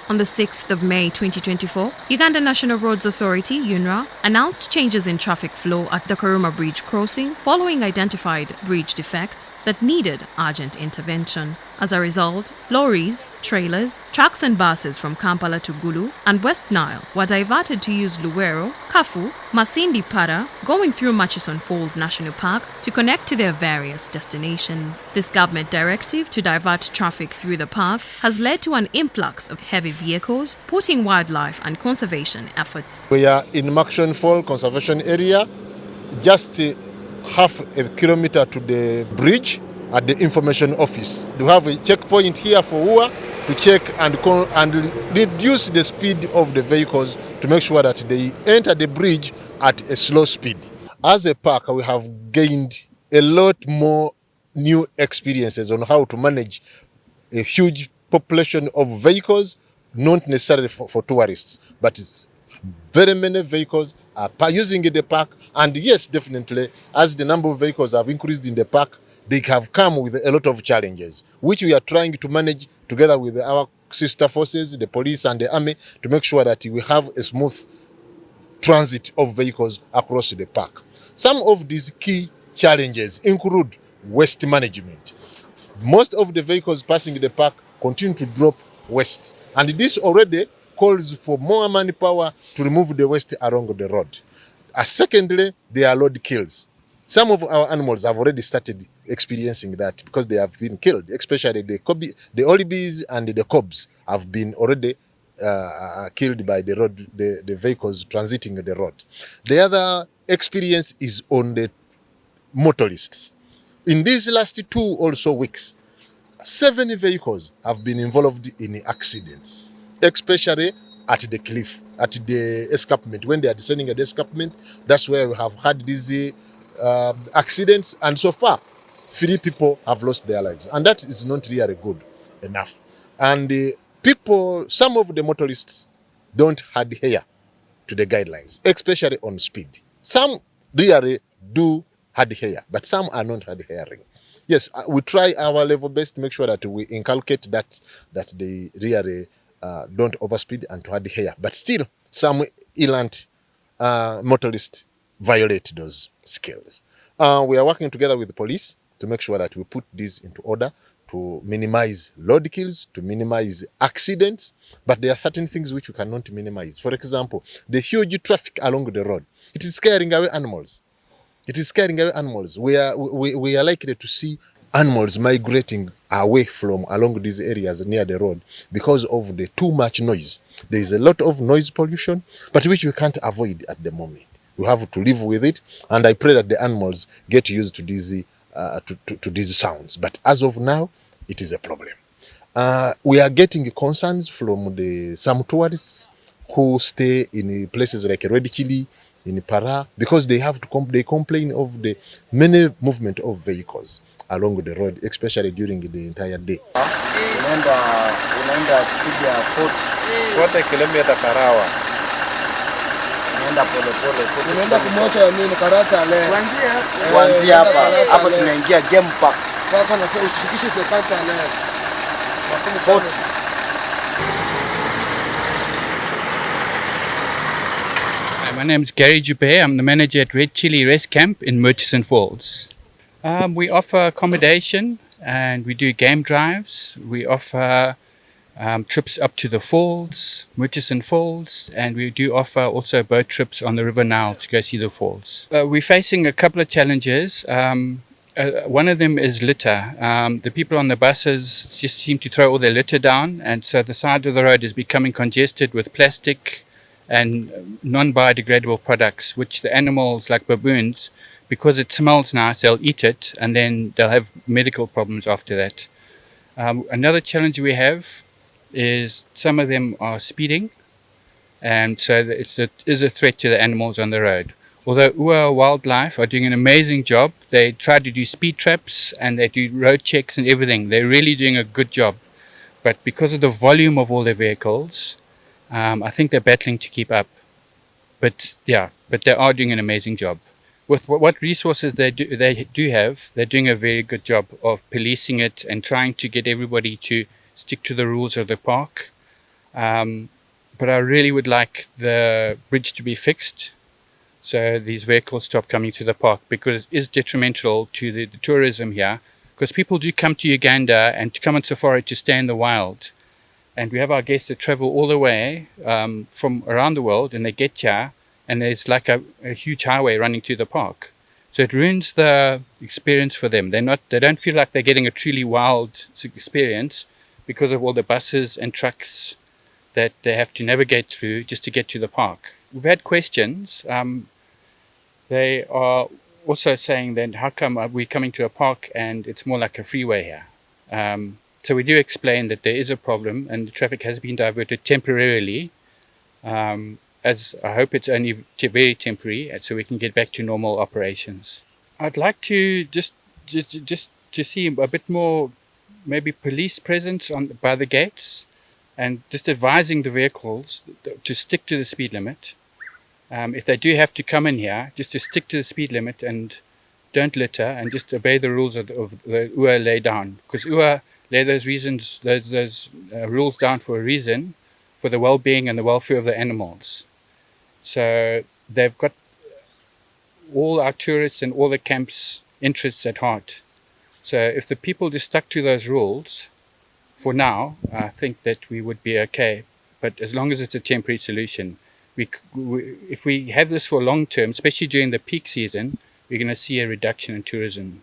On the 6th of May 2024, Uganda National Roads Authority (UNRA) announced changes in traffic flow at the Karuma Bridge crossing following identified bridge defects that needed urgent intervention. As a result, lorries, trailers, trucks and buses from Kampala to Gulu and West Nile were diverted to use Luwero, Kafu, Masindi Para, going through Murchison Falls National Park to connect to their various destinations. This government directive to divert traffic through the park has led to an influx of heavy vehicles, putting wildlife and conservation efforts. We are in Murchison Falls Conservation Area, just half a kilometer to the bridge at the information office. We have a checkpoint here for UA to check and reduce the speed of the vehicles to make sure that they enter the bridge at a slow speed. As a park, we have gained a lot more new experiences on how to manage a huge population of vehicles, not necessarily for tourists, but it's very many vehicles are using the park. And yes, definitely, as the number of vehicles have increased in the park, they have come with a lot of challenges, which we are trying to manage together with our sister forces, the police and the army, to make sure that we have a smooth transit of vehicles across the park. Some of these key challenges include waste management. Most of the vehicles passing the park continue to drop waste, and this already calls for more manpower to remove the waste along the road. Secondly, there are road kills. Some of our animals have already started experiencing that because they have been killed, especially the olibies and the cobs have been already killed by the vehicles transiting the road. The other experience is on the motorists. In these last 2 also weeks, 7 vehicles have been involved in accidents, especially at the cliff, at the escarpment. When they are descending at the escarpment, that's where we have had these accidents, and so far 3 people have lost their lives, and that is not really good enough. And some of the motorists don't adhere to the guidelines, especially on speed. Some really do adhere, but some are not adhering. Yes, we try our level best to make sure that we inculcate that they really don't overspeed and to adhere, but still some errant motorists violate those skills. We are working together with the police to make sure that we put this into order to minimize road kills, to minimize accidents, but there are certain things which we cannot minimize. For example, the huge traffic along the road. It is scaring away animals. It is scaring away animals. We are likely to see animals migrating away from along these areas near the road because of the too much noise. There is a lot of noise pollution, but which we can't avoid at the moment. We have to live with it, and I pray that the animals get used to these sounds. But as of now, it is a problem. We are getting concerns from some tourists who stay in places like Red Chili, in Para, because they complain of the many movement of vehicles along the road, especially during the entire day. Unaenda speed ya 40 km per hour. Unaenda pole. Unaenda kumoto ya nini karata leo? Kuanzia hapa tunaingia game park. Kwa na usifikishe sekata leo. 40. My name is Gary Jubei. I'm the manager at Red Chili Rest Camp in Murchison Falls. We offer accommodation and we do game drives. We offer trips up to the falls, Murchison Falls, and we do offer also boat trips on the River Nile to go see the falls. We're facing a couple of challenges. One of them is litter. The people on the buses just seem to throw all their litter down, and so the side of the road is becoming congested with plastic and non-biodegradable products, which the animals like baboons, because it smells nice, they'll eat it and then they'll have medical problems after that. Another challenge we have is some of them are speeding, and so it is a threat to the animals on the road. Although UA Wildlife are doing an amazing job, they try to do speed traps and they do road checks and everything. They're really doing a good job. But because of the volume of all their vehicles, I think they're battling to keep up. But they are doing an amazing job. With what resources they do have, they're doing a very good job of policing it and trying to get everybody to stick to the rules of the park. But I really would like the bridge to be fixed so these vehicles stop coming to the park, because it is detrimental to the tourism here, because people do come to Uganda and to come on safari to stay in the wild. And we have our guests that travel all the way from around the world, and they get here and there's like a huge highway running through the park. So it ruins the experience for them. They don't feel like they're getting a truly wild experience because of all the buses and trucks that they have to navigate through just to get to the park. We've had questions. They are also saying then, how come are we coming to a park and it's more like a freeway here? So we do explain that there is a problem and the traffic has been diverted temporarily, as I hope it's only very temporary, so we can get back to normal operations. I'd like to just to see a bit more maybe police presence by the gates, and just advising the vehicles to stick to the speed limit. If they do have to come in here, just to stick to the speed limit and don't litter, and just obey the rules of the UA lay down. Because UA lay those rules down for a reason, for the well-being and the welfare of the animals. So they've got all our tourists and all the camps' interests at heart. So if the people just stuck to those rules, for now, I think that we would be okay. But as long as it's a temporary solution, if we have this for long term, especially during the peak season, we're going to see a reduction in tourism.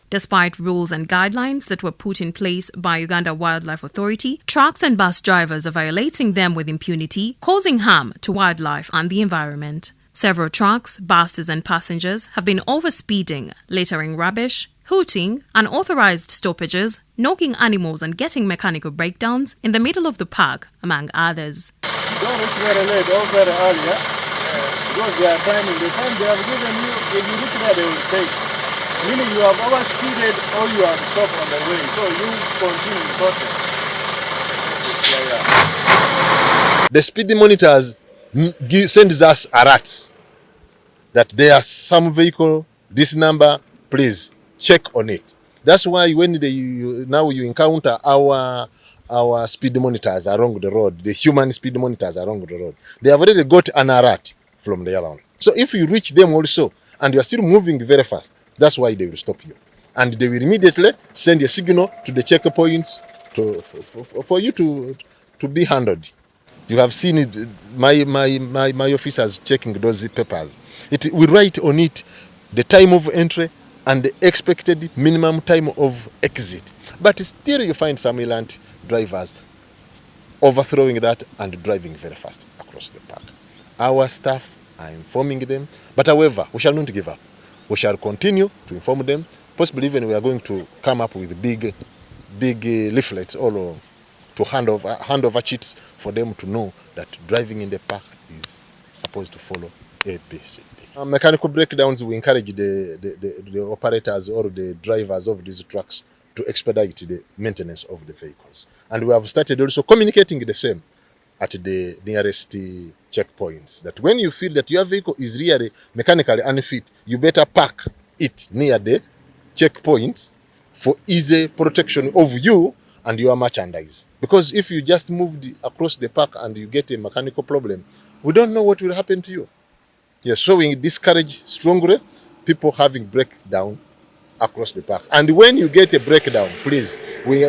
Despite rules and guidelines that were put in place by Uganda Wildlife Authority, trucks and bus drivers are violating them with impunity, causing harm to wildlife and the environment. Several trucks, buses and passengers have been overspeeding, littering rubbish, hooting, unauthorized stoppages, knocking animals and getting mechanical breakdowns in the middle of the park, among others. Don't reach very late or very early, because they are timing. The time they have given you, if you reach there, they will take. Meaning you have overspeeded or you have stopped on the way, so you continue the process. The speed monitors send us alerts that there are some vehicle, this number, please check on it. That's why when now you encounter our speed monitors along the road, the human speed monitors along the road, they have already got an alert from the alarm. So if you reach them also and you are still moving very fast, that's why they will stop you. And they will immediately send a signal to the checkpoints for you to be handled. You have seen it, my officers checking those papers. We write on it the time of entry and the expected minimum time of exit. But still you find some errant drivers overthrowing that and driving very fast across the park. Our staff are informing them, but however, we shall not give up. We shall continue to inform them. Possibly even we are going to come up with big leaflets or to hand over sheets for them to know that driving in the park is supposed to follow ABCD. Mechanical breakdowns, we encourage the operators or the drivers of these trucks to expedite the maintenance of the vehicles. And we have started also communicating the same at the nearest checkpoints, that when you feel that your vehicle is really mechanically unfit, you better park it near the checkpoints for easy protection of you and your merchandise. Because if you just moved across the park and you get a mechanical problem, we don't know what will happen to you. Yes, so we discourage strongly people having breakdown across the park. And when you get a breakdown, please, we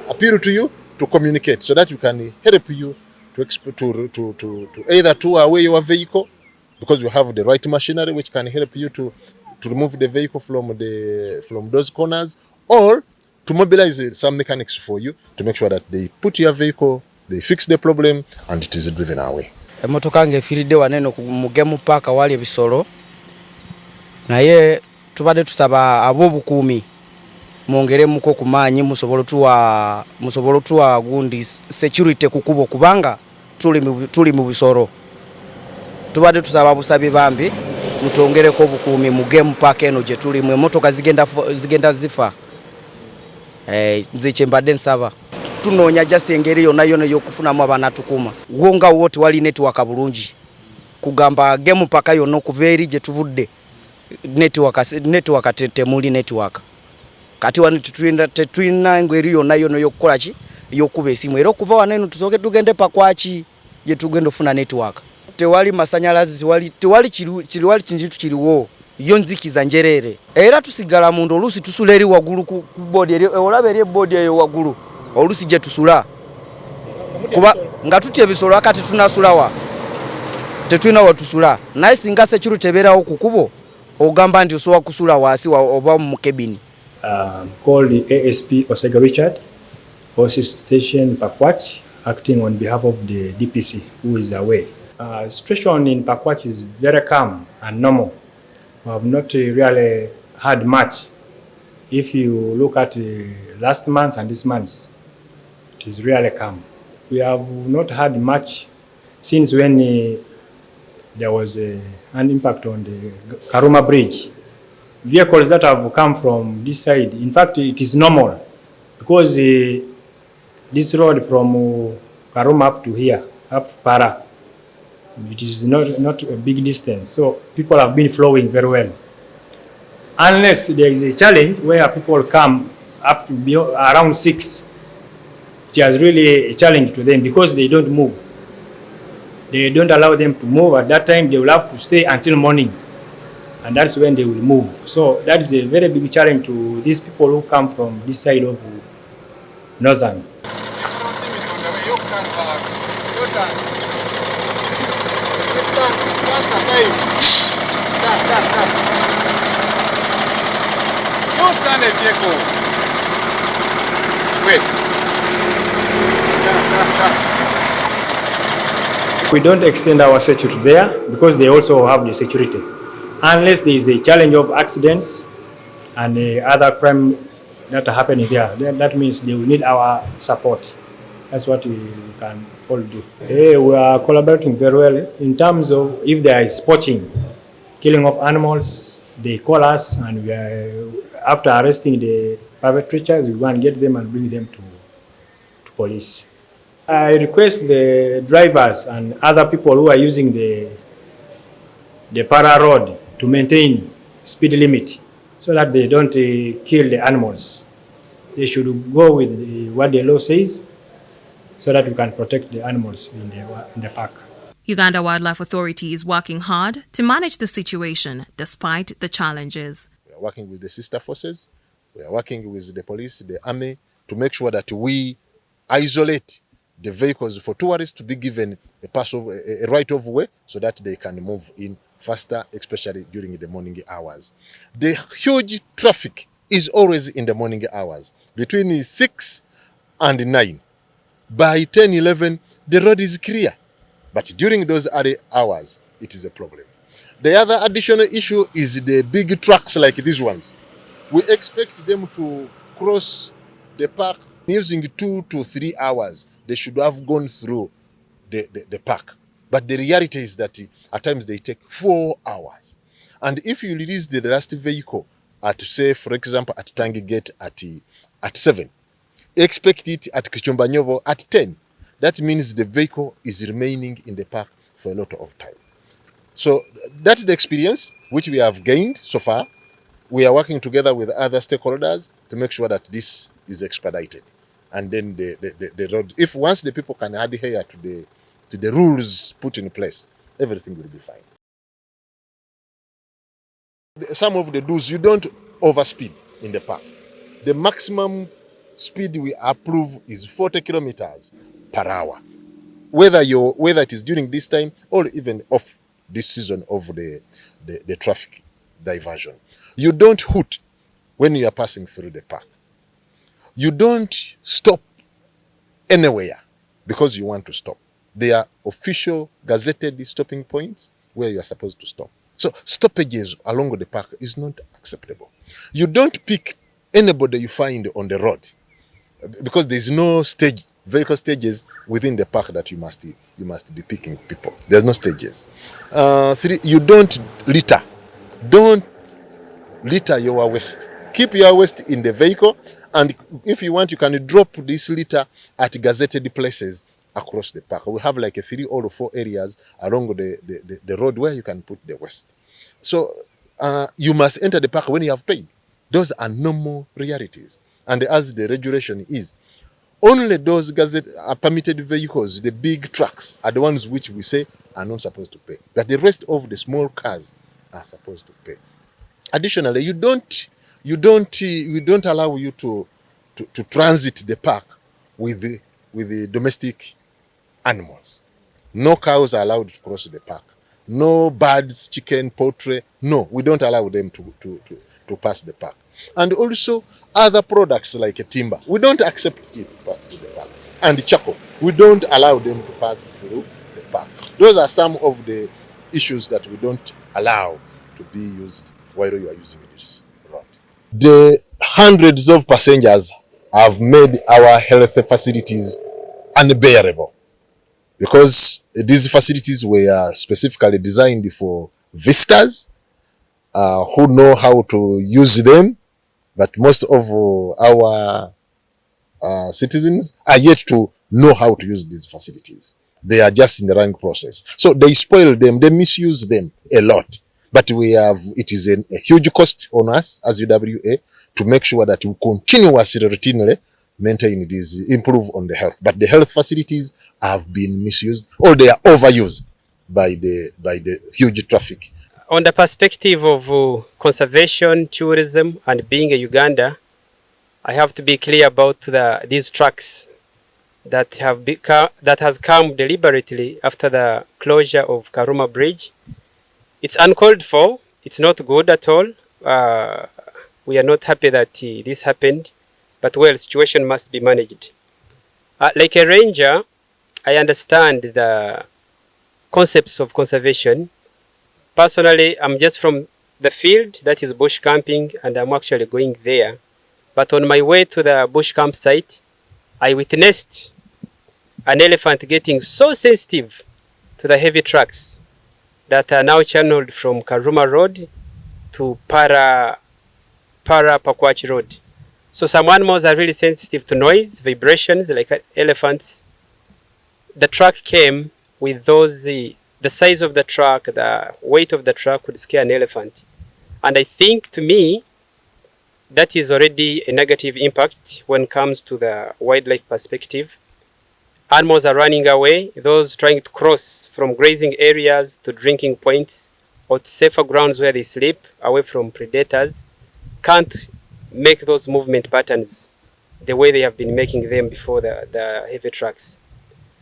appeal to you to communicate so that we can help you to either tow away your vehicle, because you have the right machinery which can help you to remove the vehicle from those corners, or to mobilize some mechanics for you to make sure that they put your vehicle, they fix the problem, and it is driven away. Emotoka ngefiridde waneno mu game park wali ebisolo, naye tubadde tusaba ab'obukuumi mwongeremuko ku maanyi musobolo tuwa gundi security kukubo, kubanga tuli mu bisolo. Tubadde tusaba busabi bambi mutongereko obukuumi mu game park eno gye tulimu. Emotoka zigenda zifa. Nze kye mbadde nsaba tunoonya just engeri yonna y'okufunamu abaana tukuma. Wonga woti wali network bulungi, kugamba game park yonna okuva eri gye tuvudde network temuli network. Kati wano tetulina engeri yonna y'okukola ki yokuba esimu era okuva wano eno tusooke tugende pakwachi ye tugenda ofuna network. Tewali masanyalazi, tewali kintu kiriwo yo nzikiza njerere era tusigala mundu olusi tusula eri waggulu ku board eri olaba eri board eyo waggulu olusi gye tusula kuba nga tutya ebisolo akati tunasulawa tetulina watusula naye singa sekiru tebeerawo ku kubo ogamba nti osobola kusula wansi oba mu kebini. Called the ASP Osega Richard, Forces Station Pakwach, acting on behalf of the DPC who is away. Situation in Pakwach is very calm and normal. We have not really had much. If you look at last month and this month, it is really calm. We have not had much since when there was an impact on the Karuma Bridge. Vehicles that have come from this side, in fact, it is normal because this road from Karuma up to here, up Para, it is not a big distance. So people have been flowing very well. Unless there is a challenge where people come up to be around 6, it has really a challenge to them because they don't move. They don't allow them to move. At that time, they will have to stay until morning. And that's when they will move. So that is a very big challenge to these people who come from this side of Northern. We don't extend our security there because they also have the security. Unless there is a challenge of accidents and other crime that are happening there, that means they will need our support. That's what we can all do. We are collaborating very well in terms of if there is poaching, killing of animals, they call us and we are, after arresting the perpetrators, we go and get them and bring them to police. I request the drivers and other people who are using the Para road to maintain speed limit so that they don't kill the animals. They should go with what the law says so that we can protect the animals in the park. Uganda Wildlife Authority is working hard to manage the situation despite the challenges. We are working with the sister forces, we are working with the police, the army, to make sure that we isolate the vehicles for tourists to be given a right of way so that they can move in faster, especially during the morning hours. The huge traffic is always in the morning hours, between 6 and 9. By 10, 11, the road is clear. But during those early hours, it is a problem. The other additional issue is the big trucks like these ones. We expect them to cross the park using 2 to 3 hours. They should have gone through the park. But the reality is that at times they take 4 hours. And if you release the last vehicle at, say, for example, at Tangi Gate at 7, expect it at Kichombanyovo at 10. That means the vehicle is remaining in the park for a lot of time. So that's the experience which we have gained so far. We are working together with other stakeholders to make sure that this is expedited. And then the road, if once the people can adhere to the rules put in place, everything will be fine. Some of the do's, you don't overspeed in the park. The maximum speed we approve is 40 kilometers per hour. Whether it is during this time or even off this season of the traffic diversion. You don't hoot when you are passing through the park. You don't stop anywhere because you want to stop. There are official gazetted stopping points where you are supposed to stop. So stoppages along the park is not acceptable. You don't pick anybody you find on the road because there is no vehicle stages within the park that you must be picking people. There's no stages. 3, you don't litter. Don't litter your waste. Keep your waste in the vehicle, and if you want, you can drop this litter at gazetted places across the park. We have like 3 or 4 areas along the road where you can put the waste. So you must enter the park when you have paid. Those are normal realities. And as the regulation is, Only those permitted vehicles, the big trucks, are the ones which we say are not supposed to pay. But the rest of the small cars are supposed to pay. Additionally, we don't allow you to transit the park with the domestic animals. No cows are allowed to cross the park. No birds, chicken, poultry. No, we don't allow them to pass the park. And also other products like timber, we don't accept it to pass through the park. And charcoal, we don't allow them to pass through the park. Those are some of the issues that we don't allow to be used while you are using this road. The hundreds of passengers have made our health facilities unbearable, because these facilities were specifically designed for visitors who know how to use them, but most of our citizens are yet to know how to use these facilities. They are just in the learning process. So they spoil them, they misuse them a lot. But it is a huge cost on us as UWA to make sure that we continuously, routinely maintain these, improve on the health. But the health facilities have been misused, or they are overused by the huge traffic. On the perspective of conservation, tourism, and being a Uganda, I have to be clear about these trucks that has come deliberately after the closure of Karuma Bridge. It's uncalled for. It's not good at all. We are not happy that this happened, but well, situation must be managed. Like a ranger, I understand the concepts of conservation. Personally, I'm just from the field, that is bush camping, and I'm actually going there. But on my way to the bush campsite, I witnessed an elephant getting so sensitive to the heavy trucks that are now channeled from Karuma Road to Para Pakwach Road. So some animals are really sensitive to noise, vibrations, like elephants. The truck came with those, the size of the truck, the weight of the truck would scare an elephant. And I think, to me, that is already a negative impact when it comes to the wildlife perspective. Animals are running away. Those trying to cross from grazing areas to drinking points or to safer grounds where they sleep, away from predators, can't make those movement patterns the way they have been making them before the heavy trucks.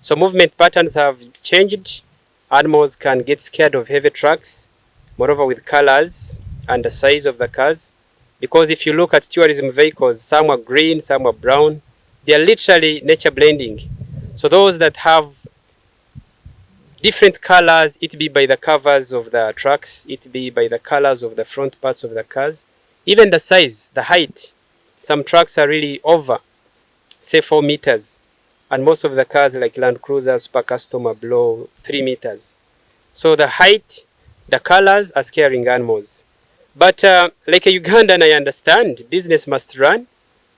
So movement patterns have changed. Animals can get scared of heavy trucks, moreover with colors and the size of the cars. Because if you look at tourism vehicles, some are green, some are brown. They are literally nature blending. So those that have different colors, it be by the covers of the trucks, it be by the colors of the front parts of the cars, even the size, the height. Some trucks are really over, say 4 meters. And most of the cars like Land Cruiser, Super Custom are below 3 meters. So the height, the colors are scaring animals. But like a Ugandan, I understand business must run.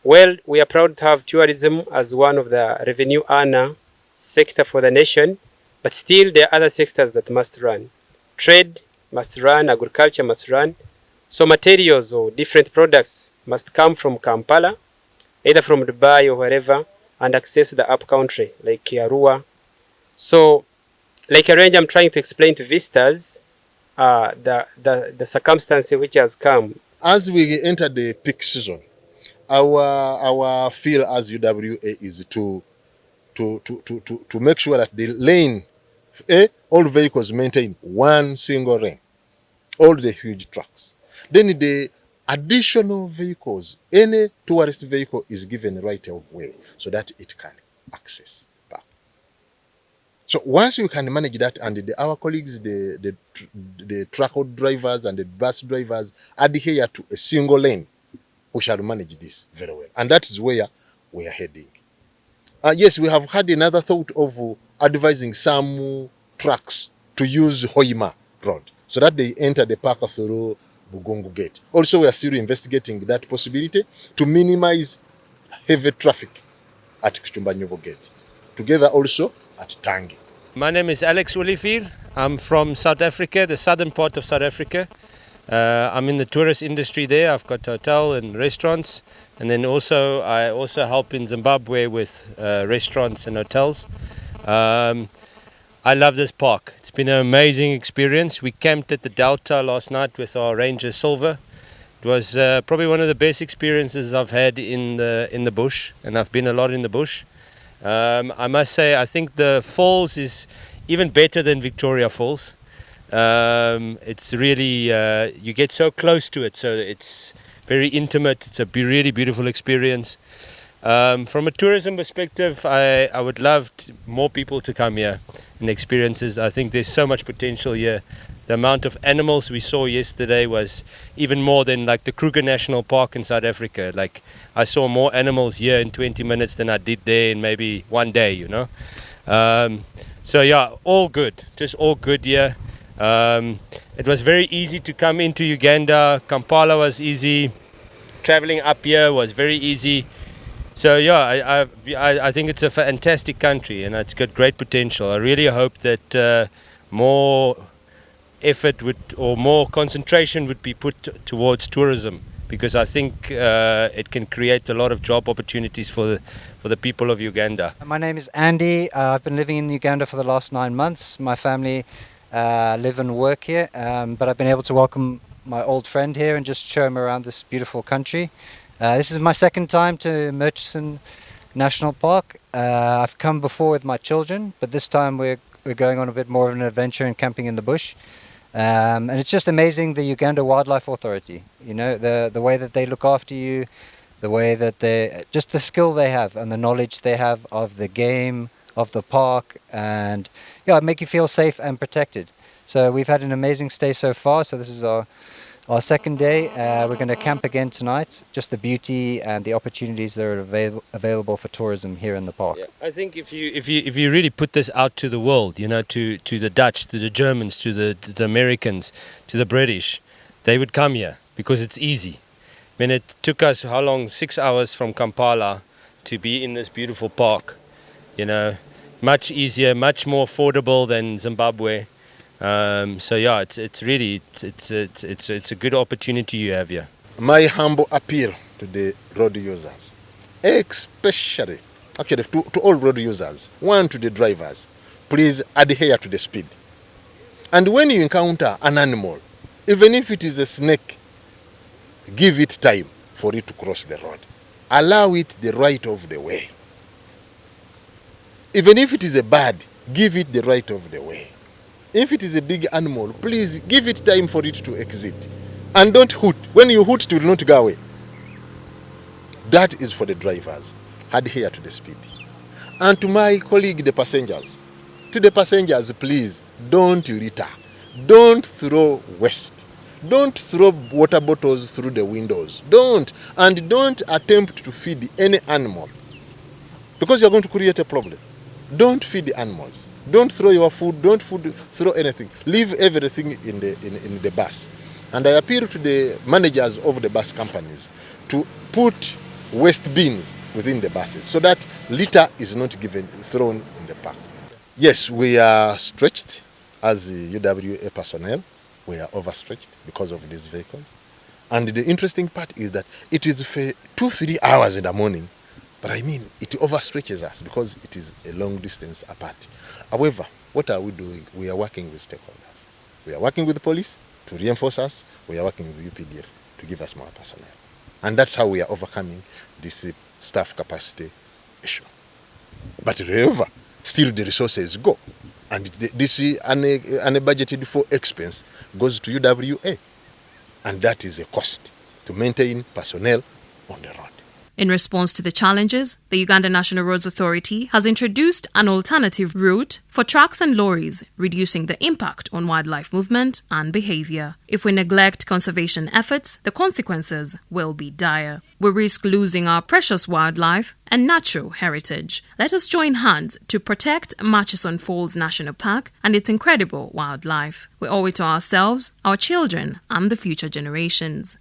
Well, we are proud to have tourism as one of the revenue earner sector for the nation, but still there are other sectors that must run. Trade must run, agriculture must run. So materials or different products must come from Kampala, either from Dubai or wherever, and access the upcountry like Arua. So, like a range, I'm trying to explain to visitors the circumstance which has come. As we enter the peak season, our feel as UWA is to make sure that the lane, all vehicles maintain one single lane, all the huge trucks. Then the additional vehicles, any tourist vehicle is given right of way so that it can access the park. So once you can manage that, and our colleagues, the truck drivers and the bus drivers adhere to a single lane, we shall manage this very well. And that is where we are heading. Yes, we have had another thought of advising some trucks to use Hoima Road so that they enter the park through Bugongo Gate. Also, we are still investigating that possibility to minimize heavy traffic at Kichumbanyobo Gate. Together also at Tangi. My name is Alex Olivir. I'm from South Africa, the southern part of South Africa. I'm in the tourist industry there. I've got hotel and restaurants, and then I also help in Zimbabwe with restaurants and hotels. I love this park. It's been an amazing experience. We camped at the Delta last night with our Ranger Silver. It was probably one of the best experiences I've had in the bush, and I've been a lot in the bush. I must say, I think the falls is even better than Victoria Falls. It's really, you get so close to it, so it's very intimate. It's a really beautiful experience. From a tourism perspective, I would love more people to come here and experiences. I think there's so much potential here. The amount of animals we saw yesterday was even more than like the Kruger National Park in South Africa. Like, I saw more animals here in 20 minutes than I did there in maybe one day, you know. So yeah, all good, just all good here. It was very easy to come into Uganda. Kampala was easy. Traveling up here was very easy. So yeah, I think it's a fantastic country and it's got great potential. I really hope that more effort or more concentration would be put towards tourism, because I think it can create a lot of job opportunities for the people of Uganda. My name is Andy. I've been living in Uganda for the last 9 months. My family live and work here, but I've been able to welcome my old friend here and just show him around this beautiful country. This is my second time to Murchison National Park. I've come before with my children, but this time we're going on a bit more of an adventure and camping in the bush. And it's just amazing, the Uganda Wildlife Authority, you know, the way that they look after you, the way that just the skill they have and the knowledge they have of the game, of the park, and yeah, make you feel safe and protected. So we've had an amazing stay so far. So this is our second day. We're going to camp again tonight. Just the beauty and the opportunities that are available for tourism here in the park. Yeah, I think if you really put this out to the world, you know, to the Dutch, to the Germans, to the Americans, to the British, they would come here because it's easy. I mean, it took us how long? 6 hours from Kampala to be in this beautiful park. You know, much easier, much more affordable than Zimbabwe. So yeah, it's really a good opportunity you have here. My humble appeal to the road users, especially actually to all road users, one, to the drivers, please adhere to the speed. And when you encounter an animal, even if it is a snake, give it time for it to cross the road. Allow it the right of the way. Even if it is a bird, give it the right of the way. If it is a big animal, please give it time for it to exit. And don't hoot. When you hoot, it will not go away. That is for the drivers. Adhere to the speed. And to my colleague, the passengers. To the passengers, please, don't litter. Don't throw waste. Don't throw water bottles through the windows. Don't. And don't attempt to feed any animal, because you're going to create a problem. Don't feed the animals. Don't throw your food. Don't throw anything. Leave everything in the bus. And I appeal to the managers of the bus companies to put waste bins within the buses so that litter is not thrown in the park. Yes, we are stretched as UWA personnel. We are overstretched because of these vehicles. And the interesting part is that it is for 2-3 hours in the morning, but I mean, it overstretches us because it is a long distance apart. However, what are we doing? We are working with stakeholders. We are working with the police to reinforce us. We are working with UPDF to give us more personnel. And that's how we are overcoming this staff capacity issue. But however, still the resources go. And this unbudgeted for expense goes to UWA. And that is a cost to maintain personnel on the road. In response to the challenges, the Uganda National Roads Authority has introduced an alternative route for trucks and lorries, reducing the impact on wildlife movement and behavior. If we neglect conservation efforts, the consequences will be dire. We risk losing our precious wildlife and natural heritage. Let us join hands to protect Murchison Falls National Park and its incredible wildlife. We owe it to ourselves, our children, and the future generations.